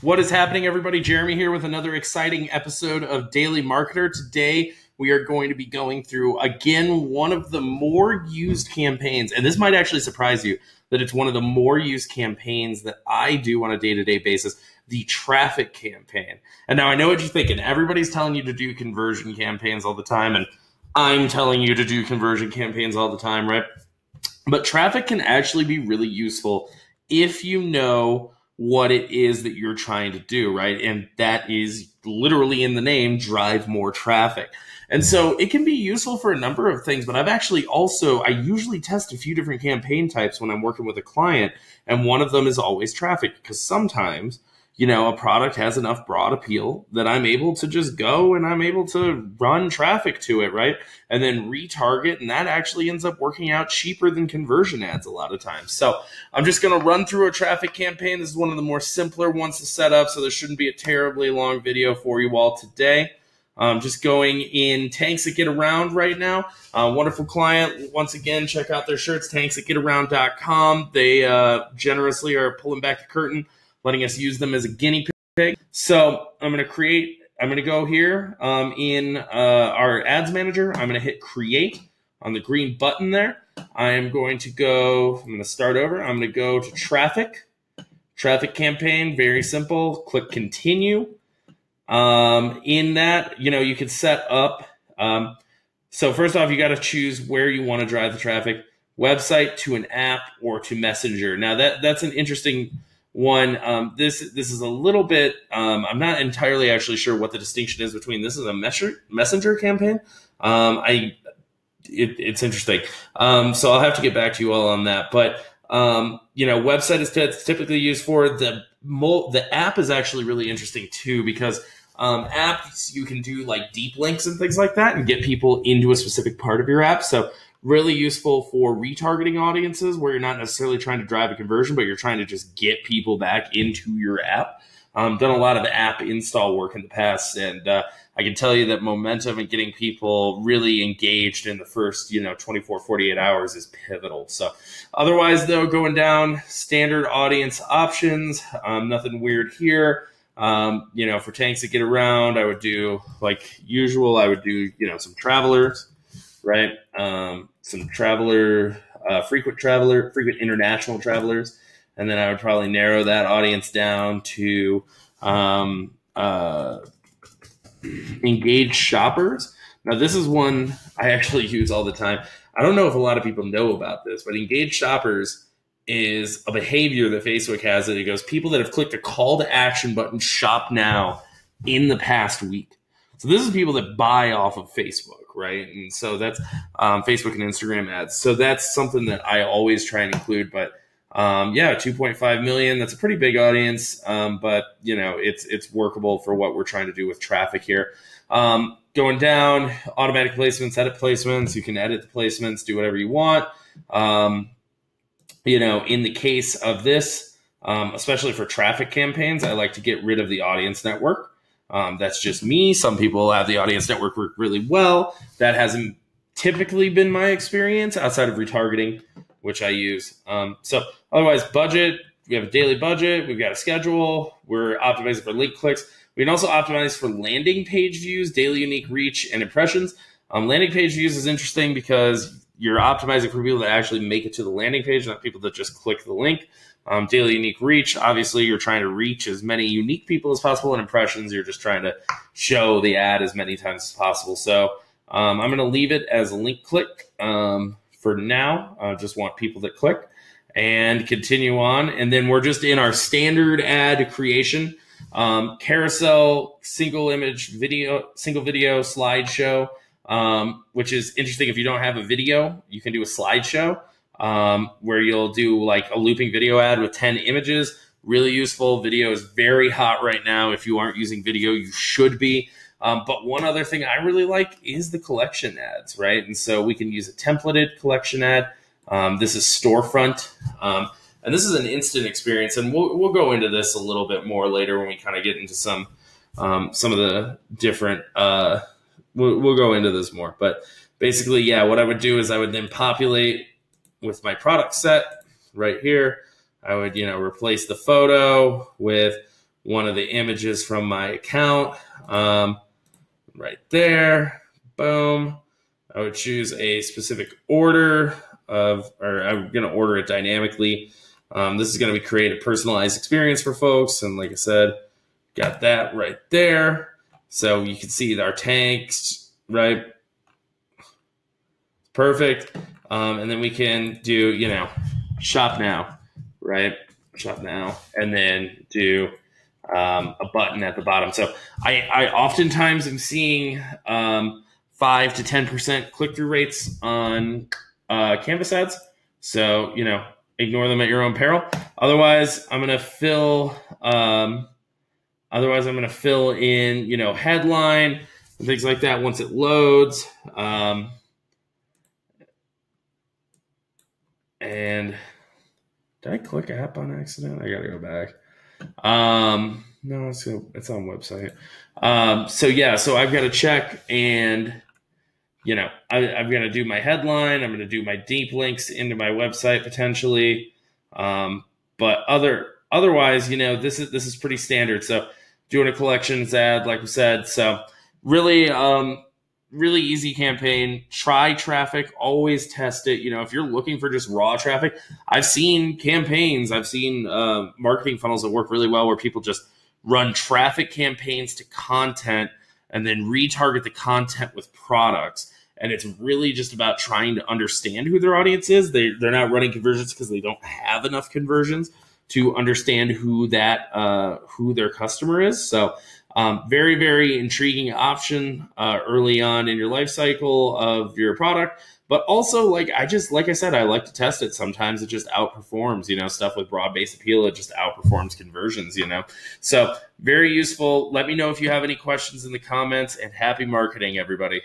What is happening, everybody? Jeremy here with another exciting episode of Daily Marketer. Today, we are going to be going through, again, one of the more used campaigns. And this might actually surprise you that it's one of the more used campaigns that I do on a day-to-day basis, the traffic campaign. And now I know what you're thinking. Everybody's telling you to do conversion campaigns all the time, and I'm telling you to do conversion campaigns all the time, right? But traffic can actually be really useful if you know what it is that you're trying to do, right? And that is literally in the name, drive more traffic. And so it can be useful for a number of things, but I usually test a few different campaign types when I'm working with a client. And one of them is always traffic, because sometimes, a product has enough broad appeal that I'm able to just go and I'm able to run traffic to it, right? And then retarget, and that actually ends up working out cheaper than conversion ads a lot of times. So I'm just going to run through a traffic campaign. This is one of the more simpler ones to set up, so there shouldn't be a terribly long video for you all today. Just going in Tanks That Get Around right now. Wonderful client. Once again, check out their shirts, tanksthatgetaround.com. They generously are pulling back the curtain, letting us use them as a guinea pig. So I'm going to go here in our ads manager. I'm going to hit create on the green button there. I'm going to start over. I'm going to go to traffic campaign, very simple. Click continue. In that, you can set up. So first off, you got to choose where you want to drive the traffic, website to an app or to Messenger. Now that's an interesting one. This is a little bit, I'm not entirely actually sure what the distinction is between this and a messenger campaign. It's interesting. So I'll have to get back to you all on that, but, website is typically used for the app is actually really interesting too, because, apps, you can do like deep links and things like that and get people into a specific part of your app. So really useful for retargeting audiences where you're not necessarily trying to drive a conversion, but you're trying to just get people back into your app. Done a lot of app install work in the past, and I can tell you that momentum and getting people really engaged in the first 24, 48 hours is pivotal. So otherwise, though, going down standard audience options, nothing weird here. For Tanks That Get Around, I would do like usual. I would do some travelers, right? Some frequent international travelers. And then I would probably narrow that audience down to engaged shoppers. Now, this is one I actually use all the time. I don't know if a lot of people know about this, but engaged shoppers is a behavior that Facebook has that it goes, people that have clicked a call to action button, shop now, in the past week. So this is people that buy off of Facebook, right? And so that's Facebook and Instagram ads. So that's something that I always try and include. But 2.5 million, that's a pretty big audience. But it's workable for what we're trying to do with traffic here. Going down, automatic placements, edit placements. You can edit the placements, do whatever you want. In the case of this, especially for traffic campaigns, I like to get rid of the audience network. That's just me. Some people have the audience network work really well. That hasn't typically been my experience outside of retargeting, which I use. So otherwise, budget, we have a daily budget. We've got a schedule. We're optimizing for link clicks. We can also optimize for landing page views, daily unique reach, and impressions. Landing page views is interesting because you're optimizing for people that actually make it to the landing page, not people that just click the link. Daily unique reach, obviously you're trying to reach as many unique people as possible. And impressions, you're just trying to show the ad as many times as possible. So I'm going to leave it as a link click for now. I just want people that click, and continue on. And then we're just in our standard ad creation. Carousel, single video, slideshow. Which is interesting. If you don't have a video, you can do a slideshow where you'll do like a looping video ad with 10 images. Really useful. Video is very hot right now. If you aren't using video, you should be. But one other thing I really like is the collection ads, right? And so we can use a templated collection ad. This is storefront. And this is an instant experience. And we'll go into this a little bit more later when we kind of get into some of the different we'll go into this more, but basically, what I would do is I would then populate with my product set right here. I would, replace the photo with one of the images from my account right there. Boom. I would choose a specific order or I'm going to order it dynamically. This is going to create a personalized experience for folks. And like I said, got that right there. So you can see our tanks, right? Perfect. And then we can do, shop now, right? Shop now. And then do a button at the bottom. So I oftentimes am seeing 5 to 10% click-through rates on Canvas ads. So, ignore them at your own peril. Otherwise, I'm going to fill in, headline and things like that once it loads. And did I click app on accident? I got to go back. No, it's on website. So I've got to check and, I'm going to do my headline. I'm going to do my deep links into my website potentially. But otherwise, this is pretty standard. So doing a collections ad, like we said, so really easy campaign. Try traffic, always test it. If you're looking for just raw traffic, I've seen campaigns, I've seen marketing funnels that work really well where people just run traffic campaigns to content and then retarget the content with products. And it's really just about trying to understand who their audience is. They're not running conversions because they don't have enough conversions to understand who their customer is. So very, very intriguing option early on in your life cycle of your product. But also, like I said, I like to test it. Sometimes it just outperforms, stuff with broad-based appeal. It just outperforms conversions, So very useful. Let me know if you have any questions in the comments, and happy marketing, everybody.